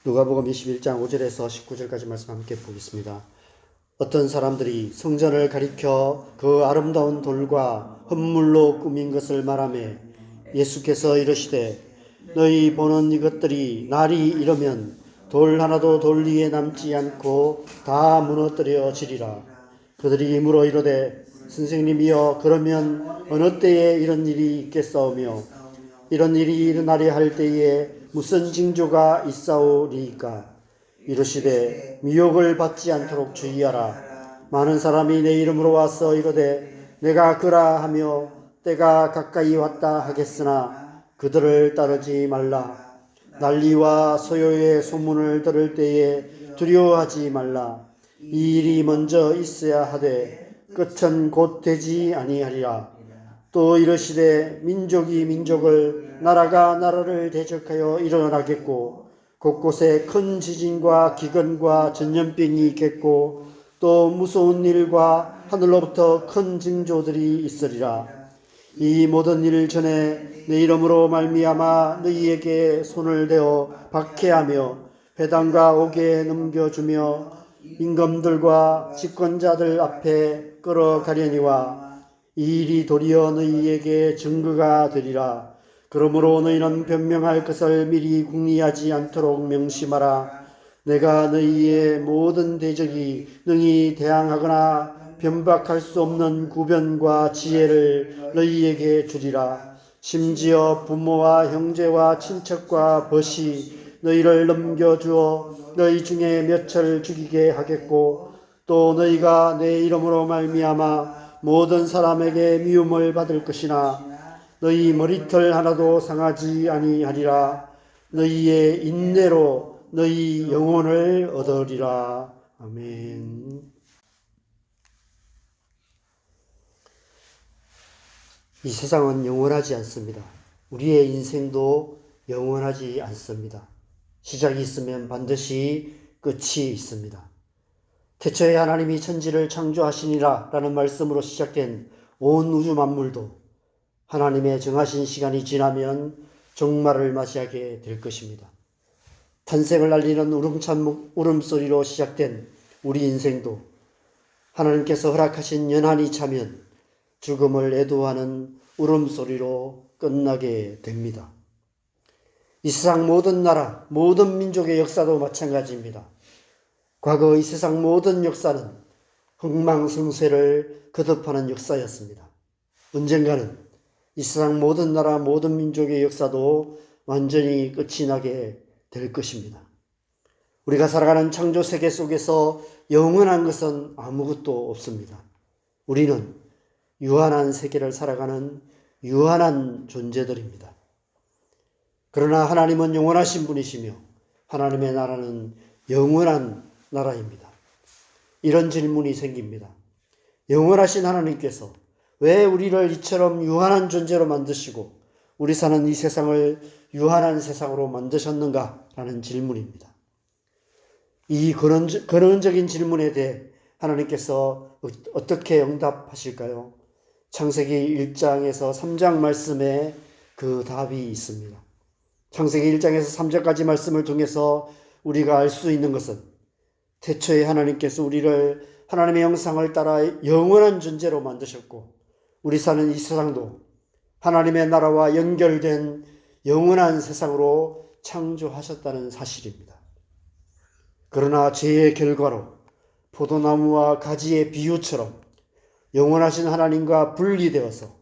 누가복음 21장 5절에서 19절까지 말씀 함께 보겠습니다. 어떤 사람들이 성전을 가리켜 그 아름다운 돌과 흙물로 꾸민 것을 말하며 예수께서 이르시되 너희 보는 이것들이 날이 이르면 돌 하나도 돌 위에 남지 않고 다 무너뜨려지리라. 그들이 물어 이르되 선생님이여 그러면 어느 때에 이런 일이 있겠사오며 이런 일이 일어나려 할 때에 무슨 징조가 있사오리이까? 이르시되 미혹을 받지 않도록 주의하라. 많은 사람이 내 이름으로 와서 이르되 내가 그라 하며 때가 가까이 왔다 하겠으나 그들을 따르지 말라. 난리와 소요의 소문을 들을 때에 두려워하지 말라. 이 일이 먼저 있어야 하되 끝은 곧 되지 아니하리라. 또 이르시되 민족이 민족을 나라가 나라를 대적하여 일어나겠고 곳곳에 큰 지진과 기근과 전염병이 있겠고 또 무서운 일과 하늘로부터 큰 징조들이 있으리라. 이 모든 일 전에 내 이름으로 말미암아 너희에게 손을 대어 박해하며 회당과 옥에 넘겨주며 임금들과 집권자들 앞에 끌어가려니와 이 일이 도리어 너희에게 증거가 되리라. 그러므로 너희는 변명할 것을 미리 궁리하지 않도록 명심하라. 내가 너희의 모든 대적이 능히 대항하거나 변박할 수 없는 구변과 지혜를 너희에게 주리라. 심지어 부모와 형제와 친척과 벗이 너희를 넘겨주어 너희 중에 몇을 죽이게 하겠고 또 너희가 내 이름으로 말미암아 모든 사람에게 미움을 받을 것이나 너희 머리털 하나도 상하지 아니하리라. 너희의 인내로 너희 영혼을 얻으리라. 아멘. 이 세상은 영원하지 않습니다. 우리의 인생도 영원하지 않습니다. 시작이 있으면 반드시 끝이 있습니다. 태초에 하나님이 천지를 창조하시니라 라는 말씀으로 시작된 온 우주 만물도 하나님의 정하신 시간이 지나면 종말을 맞이하게 될 것입니다. 탄생을 알리는 우렁찬 울음소리로 시작된 우리 인생도 하나님께서 허락하신 연한이 차면 죽음을 애도하는 울음소리로 끝나게 됩니다. 이 세상 모든 나라, 모든 민족의 역사도 마찬가지입니다. 과거 이 세상 모든 역사는 흥망성쇠를 거듭하는 역사였습니다. 언젠가는 이 세상 모든 나라 모든 민족의 역사도 완전히 끝이 나게 될 것입니다. 우리가 살아가는 창조 세계 속에서 영원한 것은 아무것도 없습니다. 우리는 유한한 세계를 살아가는 유한한 존재들입니다. 그러나 하나님은 영원하신 분이시며 하나님의 나라는 영원한 나라입니다. 이런 질문이 생깁니다. 영원하신 하나님께서 왜 우리를 이처럼 유한한 존재로 만드시고 우리 사는 이 세상을 유한한 세상으로 만드셨는가? 라는 질문입니다. 이 근원적인 질문에 대해 하나님께서 어떻게 응답하실까요? 창세기 1장에서 3장 말씀에 그 답이 있습니다. 창세기 1장에서 3장까지 말씀을 통해서 우리가 알 수 있는 것은 태초에 하나님께서 우리를 하나님의 형상을 따라 영원한 존재로 만드셨고 우리 사는 이 세상도 하나님의 나라와 연결된 영원한 세상으로 창조하셨다는 사실입니다. 그러나 죄의 결과로 포도나무와 가지의 비유처럼 영원하신 하나님과 분리되어서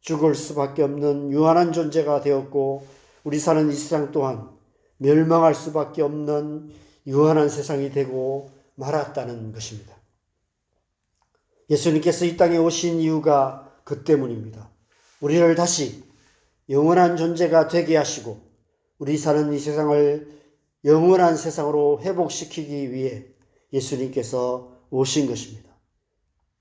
죽을 수밖에 없는 유한한 존재가 되었고 우리 사는 이 세상 또한 멸망할 수밖에 없는 유한한 세상이 되고 말았다는 것입니다. 예수님께서 이 땅에 오신 이유가 그 때문입니다. 우리를 다시 영원한 존재가 되게 하시고 우리 사는 이 세상을 영원한 세상으로 회복시키기 위해 예수님께서 오신 것입니다.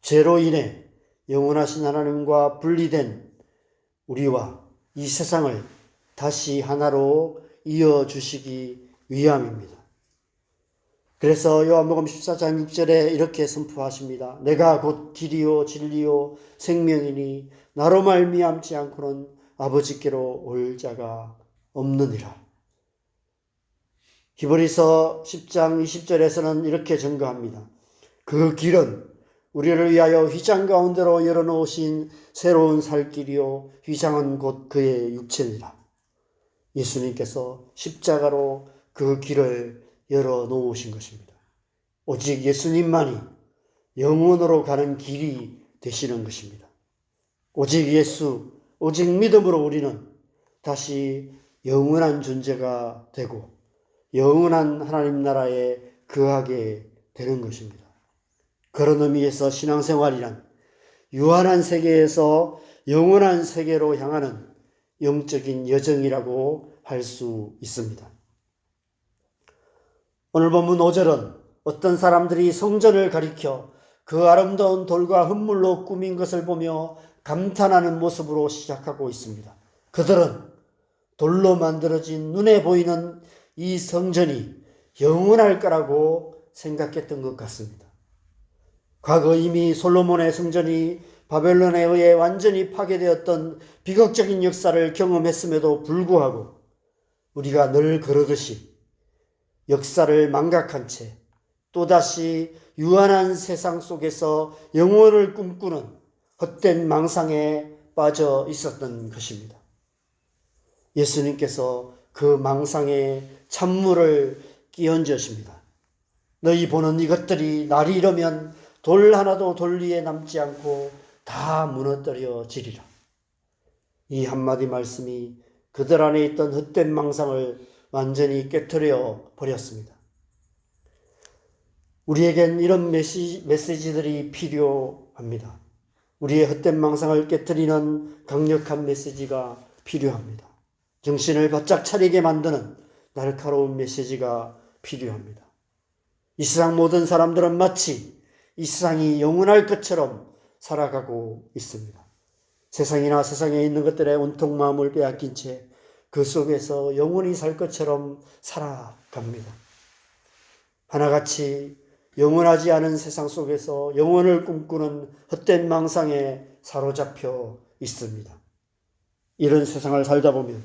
죄로 인해 영원하신 하나님과 분리된 우리와 이 세상을 다시 하나로 이어주시기 위함입니다. 그래서 요한복음 14장 6절에 이렇게 선포하십니다. 내가 곧 길이요 진리요 생명이니 나로 말미암지 않고는 아버지께로 올 자가 없느니라. 히브리서 10장 20절에서는 이렇게 증거합니다. 그 길은 우리를 위하여 휘장 가운데로 열어놓으신 새로운 살 길이요 휘장은 곧 그의 육체니라. 예수님께서 십자가로 그 길을 열어놓으신 것입니다. 오직 예수님만이 영원으로 가는 길이 되시는 것입니다. 오직 예수, 오직 믿음으로 우리는 다시 영원한 존재가 되고 영원한 하나님 나라에 거하게 되는 것입니다. 그런 의미에서 신앙생활이란 유한한 세계에서 영원한 세계로 향하는 영적인 여정이라고 할 수 있습니다. 오늘 본문 5절은 어떤 사람들이 성전을 가리켜 그 아름다운 돌과 흙물로 꾸민 것을 보며 감탄하는 모습으로 시작하고 있습니다. 그들은 돌로 만들어진 눈에 보이는 이 성전이 영원할 거라고 생각했던 것 같습니다. 과거 이미 솔로몬의 성전이 바벨론에 의해 완전히 파괴되었던 비극적인 역사를 경험했음에도 불구하고 우리가 늘 그러듯이 역사를 망각한 채 또다시 유한한 세상 속에서 영원을 꿈꾸는 헛된 망상에 빠져 있었던 것입니다. 예수님께서 그 망상에 찬물을 끼얹으십니다. 너희 보는 이것들이 날이 이르면 돌 하나도 돌 위에 남지 않고 다 무너뜨려지리라. 이 한마디 말씀이 그들 안에 있던 헛된 망상을 완전히 깨트려 버렸습니다. 우리에겐 이런 메시지들이 필요합니다. 우리의 헛된 망상을 깨트리는 강력한 메시지가 필요합니다. 정신을 바짝 차리게 만드는 날카로운 메시지가 필요합니다. 이 세상 모든 사람들은 마치 이 세상이 영원할 것처럼 살아가고 있습니다. 세상이나 세상에 있는 것들에 온통 마음을 빼앗긴 채 그 속에서 영원히 살 것처럼 살아갑니다. 하나같이 영원하지 않은 세상 속에서 영원을 꿈꾸는 헛된 망상에 사로잡혀 있습니다. 이런 세상을 살다 보면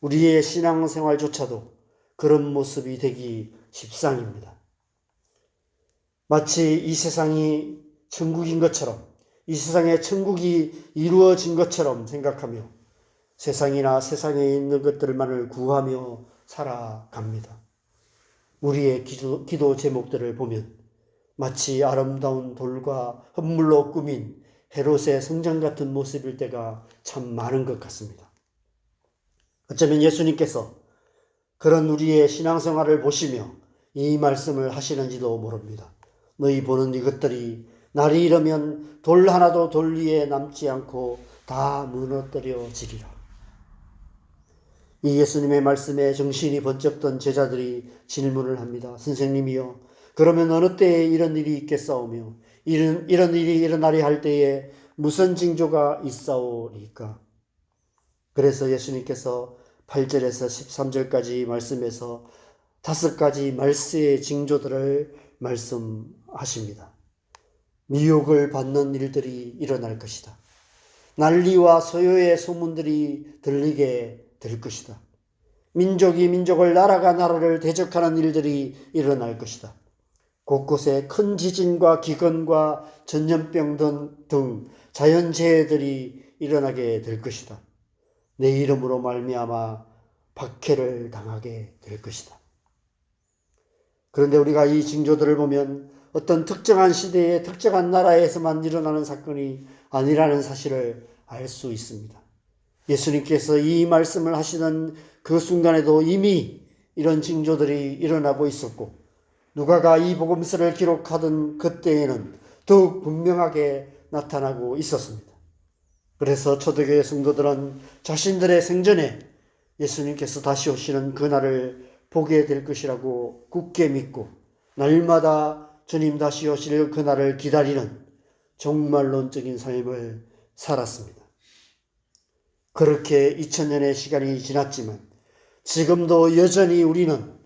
우리의 신앙생활조차도 그런 모습이 되기 십상입니다. 마치 이 세상이 천국인 것처럼, 이 세상에 천국이 이루어진 것처럼 생각하며 세상이나 세상에 있는 것들만을 구하며 살아갑니다. 우리의 기도 제목들을 보면 마치 아름다운 돌과 흙물로 꾸민 헤롯의 성전 같은 모습일 때가 참 많은 것 같습니다. 어쩌면 예수님께서 그런 우리의 신앙생활을 보시며 이 말씀을 하시는지도 모릅니다. 너희 보는 이것들이 날이 이르면 돌 하나도 돌 위에 남지 않고 다 무너뜨려지리라. 이 예수님의 말씀에 정신이 번쩍 든 제자들이 질문을 합니다. 선생님이요, 그러면 어느 때에 이런 일이 있겠사오며 이런 일이 일어나리 할 때에 무슨 징조가 있사오리까? 그래서 예수님께서 8절에서 13절까지 말씀에서 5가지 말세의 징조들을 말씀하십니다. 미혹을 받는 일들이 일어날 것이다. 난리와 소요의 소문들이 들리게 될 것이다. 민족이 민족을, 나라가 나라를 대적하는 일들이 일어날 것이다. 곳곳에 큰 지진과 기근과 전염병 등 자연재해들이 일어나게 될 것이다. 내 이름으로 말미암아 박해를 당하게 될 것이다. 그런데 우리가 이 징조들을 보면 어떤 특정한 시대에 특정한 나라에서만 일어나는 사건이 아니라는 사실을 알 수 있습니다. 예수님께서 이 말씀을 하시는 그 순간에도 이미 이런 징조들이 일어나고 있었고 누가가 이 복음서를 기록하던 그때에는 더욱 분명하게 나타나고 있었습니다. 그래서 초대교회 성도들은 자신들의 생전에 예수님께서 다시 오시는 그날을 보게 될 것이라고 굳게 믿고 날마다 주님 다시 오실 그날을 기다리는 종말론적인 삶을 살았습니다. 그렇게 2000년의 시간이 지났지만 지금도 여전히 우리는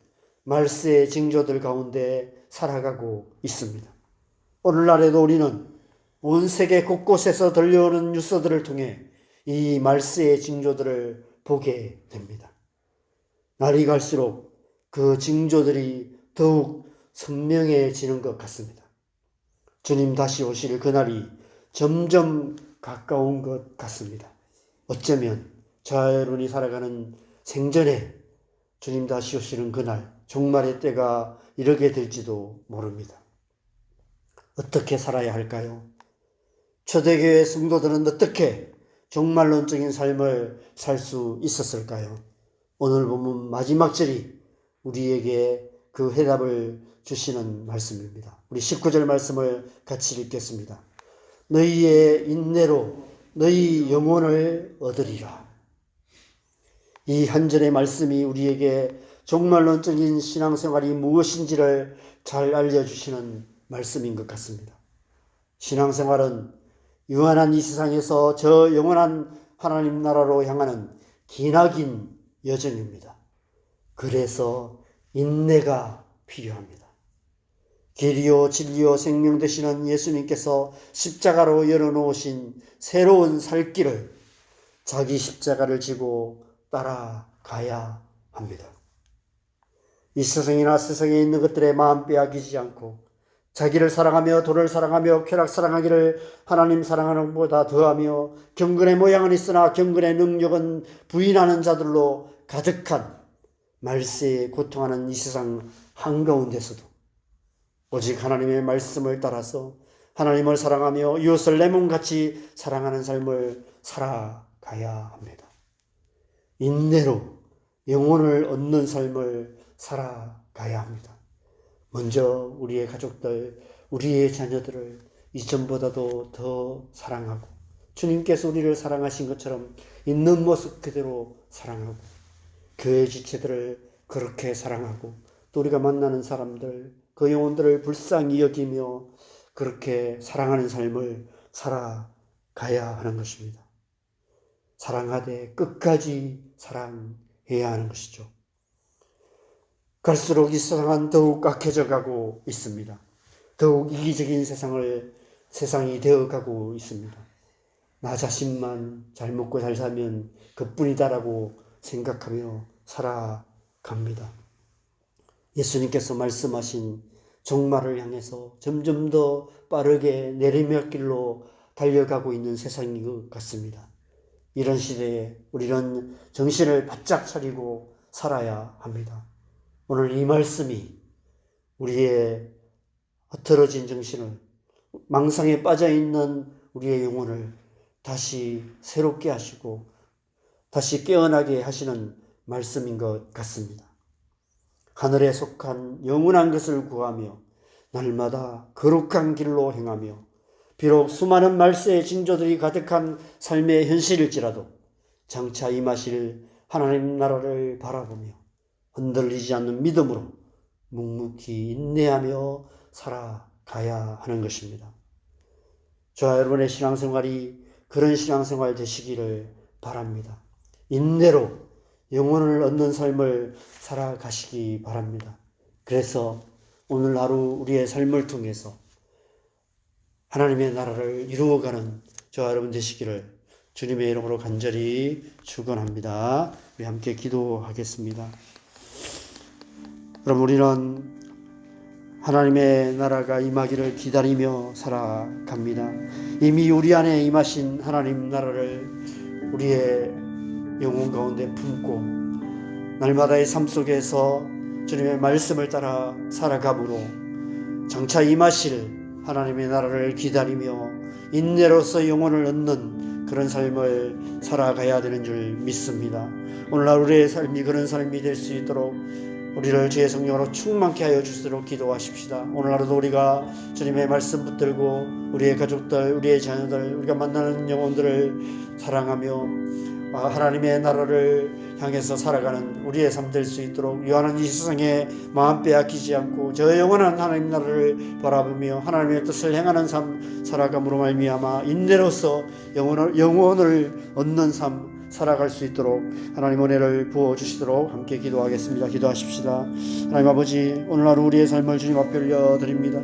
말세의 징조들 가운데 살아가고 있습니다. 오늘날에도 우리는 온 세계 곳곳에서 들려오는 뉴스들을 통해 이 말세의 징조들을 보게 됩니다. 날이 갈수록 그 징조들이 더욱 선명해지는 것 같습니다. 주님 다시 오실 그날이 점점 가까운 것 같습니다. 어쩌면 저와 여러분이 살아가는 생전에 주님 다시 오시는 그날, 종말의 때가 이르게 될지도 모릅니다. 어떻게 살아야 할까요? 초대교회 성도들은 어떻게 종말론적인 삶을 살 수 있었을까요? 오늘 본문 마지막 절이 우리에게 그 해답을 주시는 말씀입니다. 우리 19절 말씀을 같이 읽겠습니다. 너희의 인내로 너희 영혼을 얻으리라. 이 한 절의 말씀이 우리에게 종말론적인 신앙생활이 무엇인지를 잘 알려주시는 말씀인 것 같습니다. 신앙생활은 유한한 이 세상에서 저 영원한 하나님 나라로 향하는 기나긴 여정입니다. 그래서 인내가 필요합니다. 길이요 진리요 생명 되시는 예수님께서 십자가로 열어놓으신 새로운 살 길을 자기 십자가를 지고 따라가야 합니다. 이 세상이나 세상에 있는 것들에 마음 빼앗기지 않고 자기를 사랑하며 돈을 사랑하며 쾌락 사랑하기를 하나님 사랑하는 것보다 더하며 경건의 모양은 있으나 경건의 능력은 부인하는 자들로 가득한 말세에 고통하는 이 세상 한가운데서도 오직 하나님의 말씀을 따라서 하나님을 사랑하며 이웃을 내 몸같이 사랑하는 삶을 살아가야 합니다. 인내로 영혼을 얻는 삶을 살아가야 합니다. 먼저 우리의 가족들, 우리의 자녀들을 이전보다도 더 사랑하고 주님께서 우리를 사랑하신 것처럼 있는 모습 그대로 사랑하고 교회 지체들을 그렇게 사랑하고 또 우리가 만나는 사람들, 그 영혼들을 불쌍히 여기며 그렇게 사랑하는 삶을 살아가야 하는 것입니다. 사랑하되 끝까지 사랑해야 하는 것이죠. 갈수록 이 세상은 더욱 악해져 가고 있습니다. 더욱 이기적인 세상이 되어가고 있습니다. 나 자신만 잘 먹고 잘 살면 그뿐이다라고 생각하며 살아갑니다. 예수님께서 말씀하신 종말을 향해서 점점 더 빠르게 내리막길로 달려가고 있는 세상인 것 같습니다. 이런 시대에 우리는 정신을 바짝 차리고 살아야 합니다. 오늘 이 말씀이 우리의 흐트러진 정신을, 망상에 빠져있는 우리의 영혼을 다시 새롭게 하시고 다시 깨어나게 하시는 말씀인 것 같습니다. 하늘에 속한 영원한 것을 구하며 날마다 거룩한 길로 행하며 비록 수많은 말세의 징조들이 가득한 삶의 현실일지라도 장차 임하실 하나님 나라를 바라보며 흔들리지 않는 믿음으로 묵묵히 인내하며 살아가야 하는 것입니다. 저와 여러분의 신앙생활이 그런 신앙생활 되시기를 바랍니다. 인내로 영혼을 얻는 삶을 살아가시기 바랍니다. 그래서 오늘 하루 우리의 삶을 통해서 하나님의 나라를 이루어가는 저와 여러분 되시기를 주님의 이름으로 간절히 축원합니다. 우리 함께 기도하겠습니다. 그럼 우리는 하나님의 나라가 임하기를 기다리며 살아갑니다. 이미 우리 안에 임하신 하나님 나라를 우리의 영혼 가운데 품고 날마다의 삶 속에서 주님의 말씀을 따라 살아감으로 장차 임하실 하나님의 나라를 기다리며 인내로서 영혼을 얻는 그런 삶을 살아가야 되는 줄 믿습니다. 오늘날 우리의 삶이 그런 삶이 될 수 있도록 우리를 주의 성령으로 충만케 하여 주시도록 기도하십시다. 오늘 하루도 우리가 주님의 말씀 붙들고 우리의 가족들, 우리의 자녀들, 우리가 만나는 영혼들을 사랑하며 하나님의 나라를 향해서 살아가는 우리의 삶 될 수 있도록 유한한 이 세상에 마음 빼앗기지 않고 저 영원한 하나님 나라를 바라보며 하나님의 뜻을 행하는 삶 살아감으로 말미암아 인내로서 영혼을 얻는 삶 살아갈 수 있도록 하나님 은혜를 부어주시도록 함께 기도하겠습니다. 기도하십시다. 하나님 아버지, 오늘 하루 우리의 삶을 주님 앞에 올려드립니다.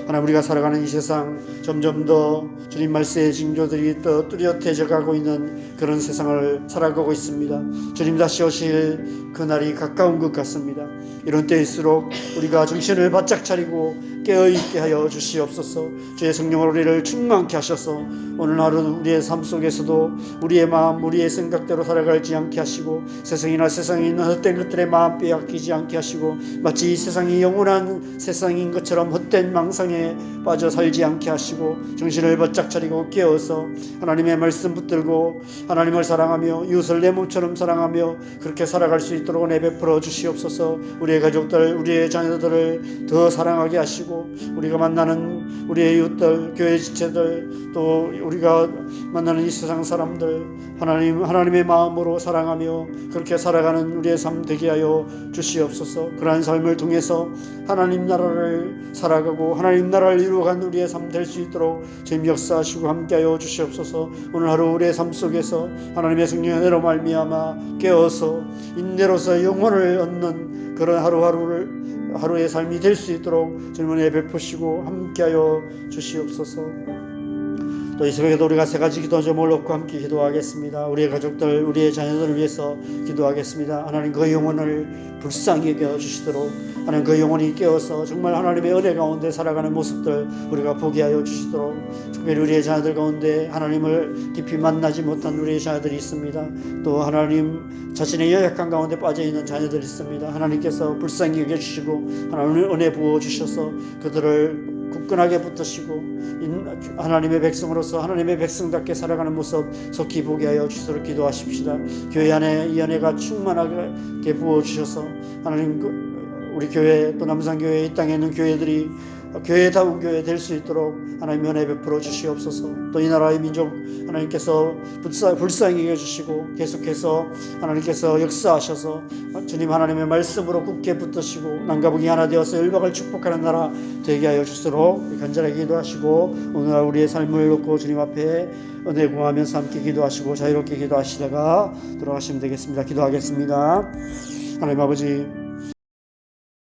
하나님, 우리가 살아가는 이 세상 점점 더 주님 말씀의 징조들이 더 뚜렷해져 가고 있는 그런 세상을 살아가고 있습니다. 주님 다시 오실 그날이 가까운 것 같습니다. 이런 때일수록 우리가 정신을 바짝 차리고 깨어있게 하여 주시옵소서. 주의 성령으로 우리를 충만케 하셔서 오늘 하루 우리의 삶 속에서도 우리의 마음, 우리의 생각대로 살아가지 않게 하시고 세상이나 세상에 있는 헛된 것들의 마음 빼앗기지 않게 하시고 마치 이 세상이 영원한 세상인 것처럼 헛된 망상에 빠져 살지 않게 하시고 정신을 바짝 차리고 깨어서 하나님의 말씀 붙들고 하나님을 사랑하며 이웃을 내 몸처럼 사랑하며 그렇게 살아갈 수 있도록 은혜 베풀어 주시옵소서. 우리의 가족들, 우리의 자녀들을 더 사랑하게 하시고 우리가 만나는 우리의 이웃들, 교회 지체들, 또 우리가 만나는 이 세상 사람들 하나님의 마음으로 사랑하며 그렇게 살아가는 우리의 삶 되게 하여 주시옵소서. 그러한 삶을 통해서 하나님 나라를 살아가고 하나님 나라를 이루어간 우리의 삶 될 수 있도록 주님 역사하시고 함께하여 주시옵소서. 오늘 하루 우리의 삶 속에서 하나님의 성령의 은혜로 말미암아 깨어서 인내로서 영혼을 얻는 그런 하루의 삶이 될 수 있도록 주님 은혜 베푸시고 함께하여 주시옵소서. 또 이 새벽에도 우리가 세 가지 기도 제목을 놓고 함께 기도하겠습니다. 우리의 가족들, 우리의 자녀들을 위해서 기도하겠습니다. 하나님 그 영혼을 불쌍히 여겨 주시도록 하나님 그 영혼이 깨어서 정말 하나님의 은혜 가운데 살아가는 모습들 우리가 보게 하여 주시도록 특별히 우리의 자녀들 가운데 하나님을 깊이 만나지 못한 우리의 자녀들이 있습니다. 또 하나님 자신의 연약한 가운데 빠져있는 자녀들이 있습니다. 하나님께서 불쌍히 여겨주시고 하나님의 은혜 부어주셔서 그들을 굳건하게 붙드시고 하나님의 백성으로서 하나님의 백성답게 살아가는 모습 속히 보게 하여 주시도록 기도하십시다. 교회 안에 이 은혜가 충만하게 부어주셔서 하나님 우리 교회 또 남산교회 이 땅에 있는 교회들이 교회다운 교회 될 수 있도록 하나님 은혜 베풀어 주시옵소서. 또 이 나라의 민족 하나님께서 불쌍히 여겨주시고 계속해서 하나님께서 역사하셔서 주님 하나님의 말씀으로 굳게 붙드시고 남과 북이 하나 되어서 열방을 축복하는 나라 되게 하여 주시도록 간절하게 기도하시고 오늘 우리의 삶을 놓고 주님 앞에 은혜 구하면서 함께 기도하시고 자유롭게 기도하시다가 돌아가시면 되겠습니다. 기도하겠습니다. 하나님 아버지,